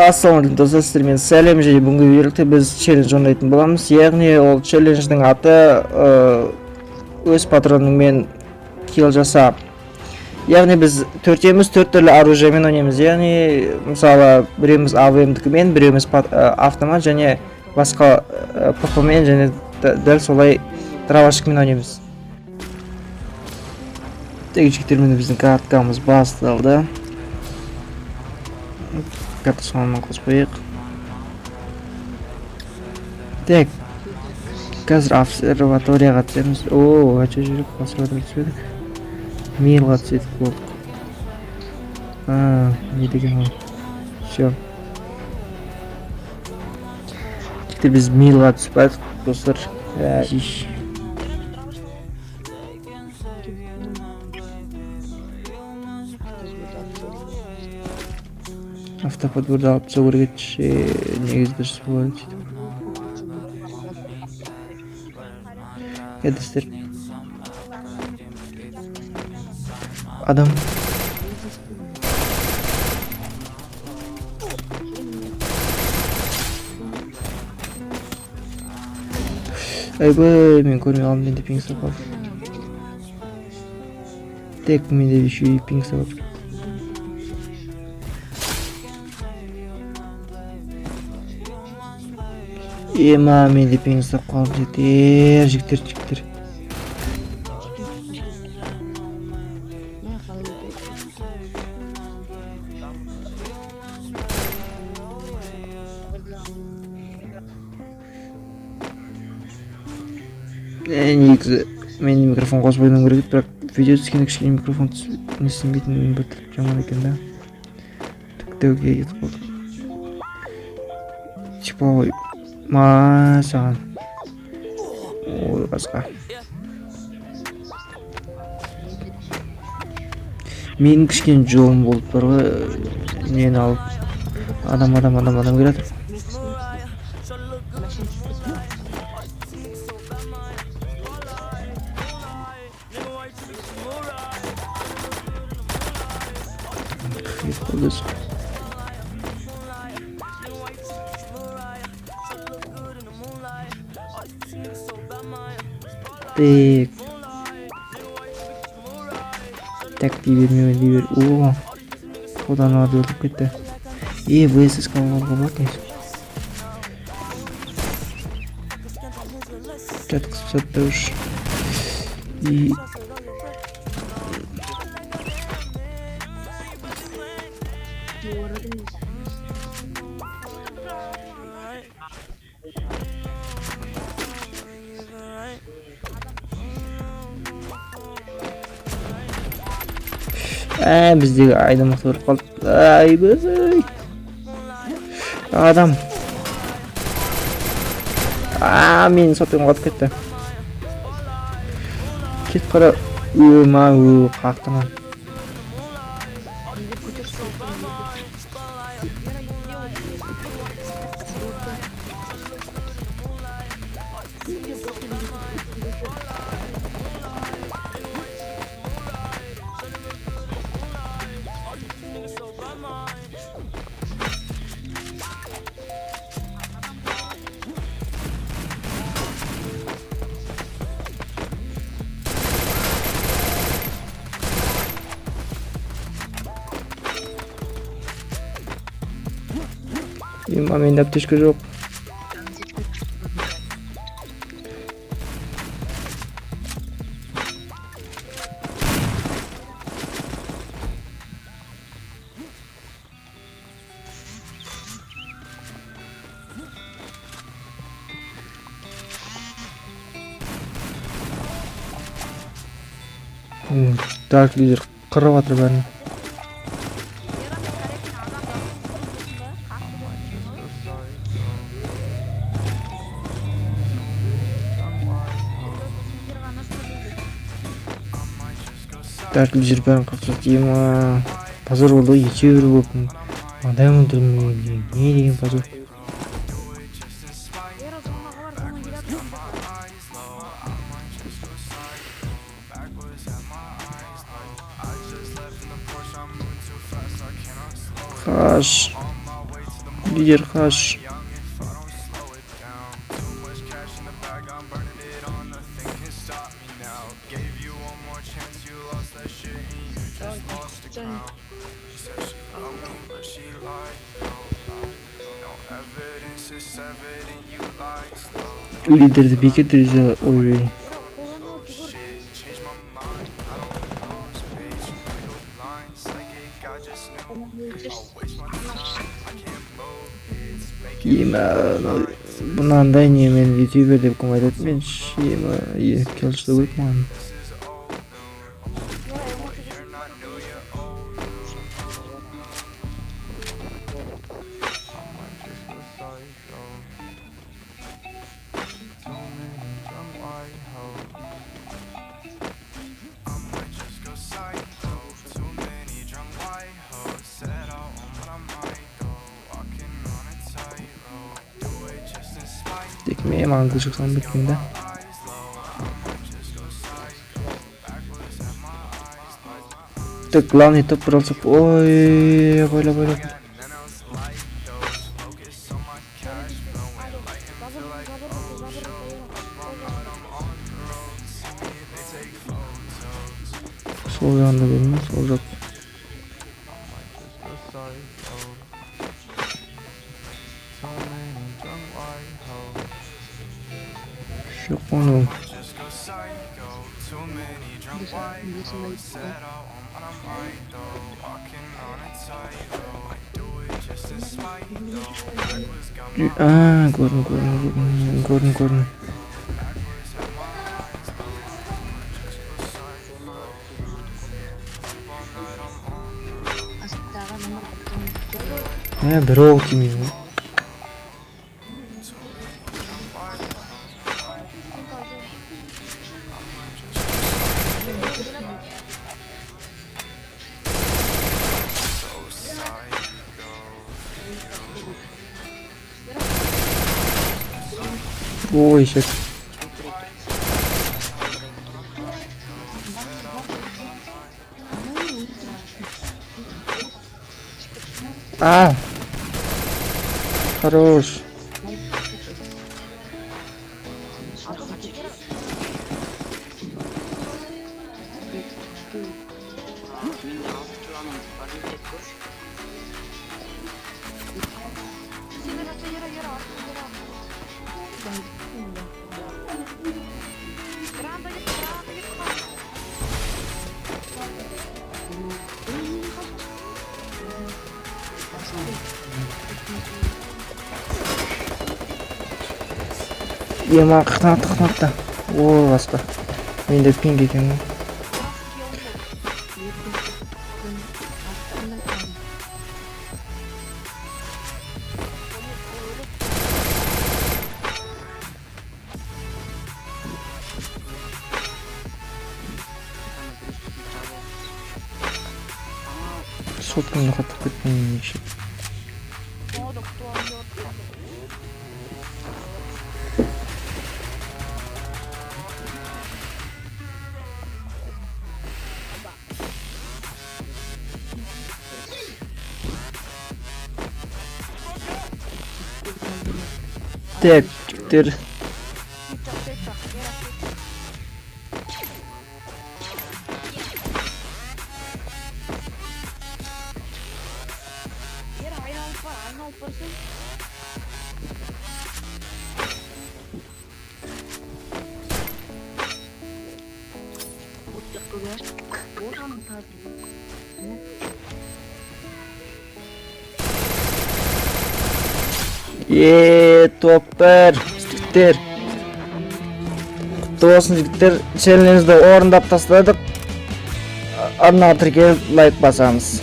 Ассалаумағалейкум достар, сіздермен сәлем. Және бүгінгі видеода біз челлендж ойнайтын боламыз. Яғни ол челлендждің аты өз патроныңмен килл жаса. Яғни біз төртеуміз төрт түрлі оружиемен ойнаймыз. Яғни мысалы біреуміз АВМ-дікімен, біреуміз автомат және басқа ПП-мен және дәл солай дровашкамен ойнаймыз. Жігіттермен біздің карткамыз басталды. Карта соңынан қосып қойық. Так, қазір обсерваторияға түсеміз. Ача жүріп обсерватория түспедік. Мейлға түседік болдық. Не деген ол? Все. Тіпті біз мейлға түспедік, достар. Автоподборды алып түсу керек еді, негізі дұрыс болады. Достар, адам айбай, мен көрмей қалдым, менде пинг сапап. Тек менде еще и пинг сапап. Менде пинг сап қалып жетер, жігіттер. Негізі мен микрофон қосып ойнауым керек еді, бірақ видео түскенде кішкене микрофон несінбейтін бір жаман екен да. Түктеуге кетіп қалды. Типа саған ой басқа. Менің кішкене жолым болып бар ғой, нені алып адам келеді. Так, дей бер. Одан ады өтіп кетті. ВСС қалғанға болады не? Жатқызып сәтті үш. Біздегі айдамақты көріп қалды. Айбай. Адам. Менің соппен қалып кетті. Кетіп қара. Қақтыман. Менде аптечка жоқ. Так, лидер қырып жатыр бәрін. Так, лидер бәрін қырып жатыр. Позор болды, екеуі болып. Адам өлтірмей, не деген позор. Қаш. Lider kaç. Liderdi beketirici oynuyor. Yeme bundan da men YouTuber deb ko'maydi men yeme kelishdi o'tman. Tekmeye mangı çıksam bittiğinde. Так, главный топ просто... Ой, böyle. Sol yanda benim, olacak. Yok onu. Gördüm. Ne bro kimi? Ой, shit. А! Хорош. Ема қырнатты. О, басқа. Менде пинг екен. Сотканы қатып кеткен нешік. Так, теперь... Toplar, jigitler. Qutlug olsun jigitler. Challenge'ni o'rindab tashladik. Animatorga like bosamiz.